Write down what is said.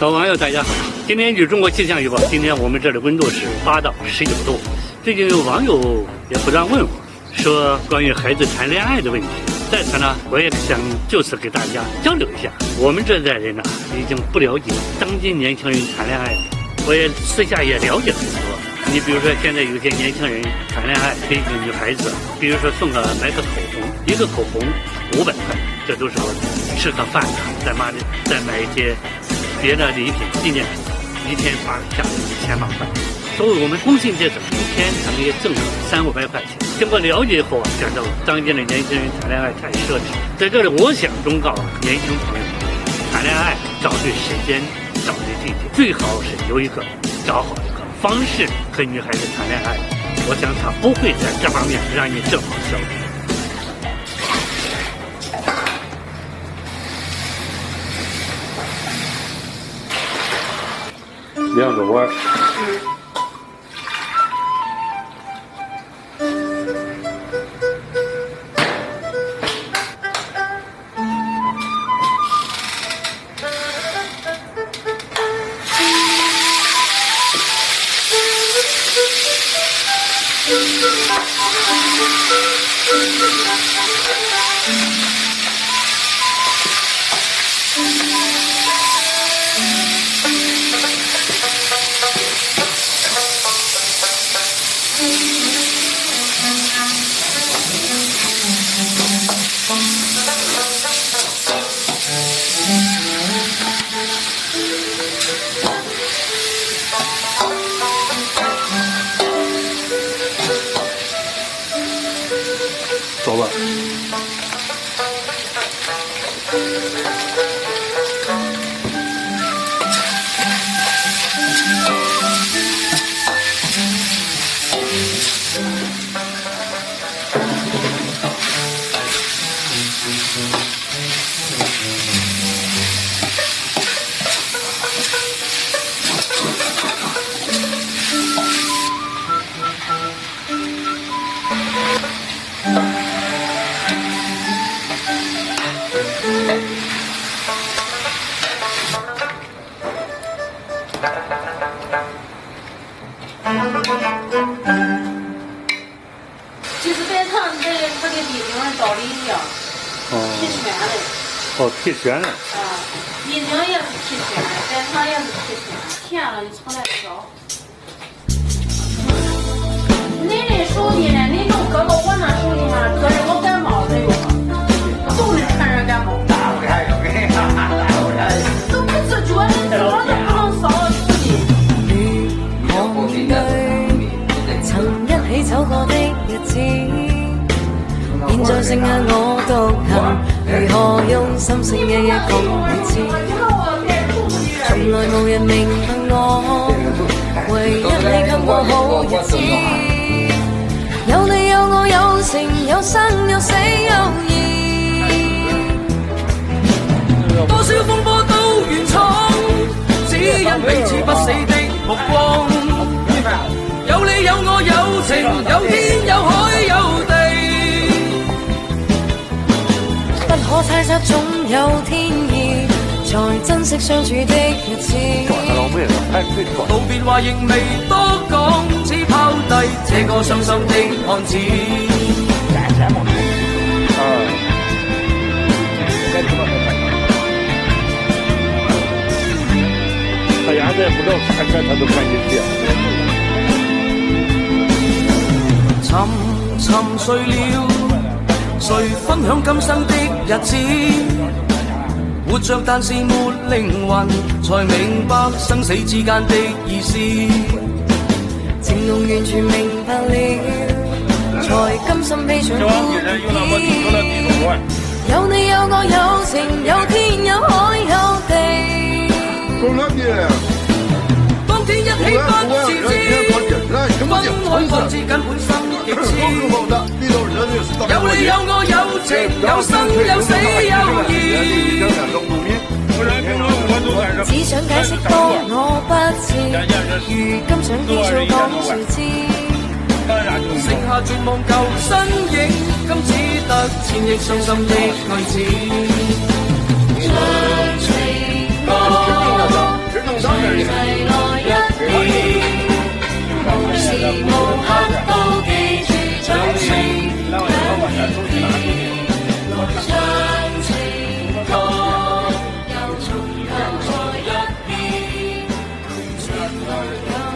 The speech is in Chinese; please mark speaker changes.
Speaker 1: 各位网友，大家好！今天据中国气象预报，今天我们这里温度是8到19度。最近有网友也不断问我，说关于孩子谈恋爱的问题，在此呢，我也想就此给大家交流一下。我们这代人呢，已经不了解当今年轻人谈恋爱了。我也私下也了解很多。你比如说，现在有些年轻人谈恋爱，给一个女孩子，比如说买个口红，一个口红500块，这都是吃个饭再买一些别的礼品纪念品，一天花下来1000多块。所以我们工薪阶层一天可能也挣了300-500块钱。经过了解以后感到当今的年轻人谈恋爱太奢侈。在这里，我想忠告年轻朋友们，谈恋爱找对时间，找对地点，最好是找好一个方式和女孩子谈恋爱。我想他不会在这方面让你正好消费。
Speaker 2: 2个碗。走吧。
Speaker 3: 就是在他们这个地方找的一样，提选的。
Speaker 1: 哦，提选的。
Speaker 3: 啊，一定也是提选的，在场也是提选，填了就从来挑。恁的手里呢？恁都搁到我那手里面，可是我感冒了哟，就是传染感冒。都不自觉的，怎么都不能扫手里。
Speaker 4: 曾一起走過的日子，現在剩下我獨行，如何用心聲夜夜共彼此？從來無人明白我，唯一你給我好日子。有你有我有情有生有死有義，多少風波都願闖，只因彼此不死的目光。有你有我有情有天有海有地，不可猜測總有天意，才珍惜相處的日子。道別話亦未多講，只拋低這個傷心的漢子。
Speaker 2: 他伢子也不知道看车，他都看进去。
Speaker 4: 沉睡了，誰分享今生的日子？活着但是沒靈魂，才明白生死之間的意思。情濃完全明白了，才甘心披上孤兒。有你有我有情有天有海有地。當天一起不自知，分開各自緊本身。有你有我有情有生有死有義，只想解釋當我不知，如今想繼續講誰知？剩下絕望舊身影，今只得千億傷心的句子。唱情歌。來有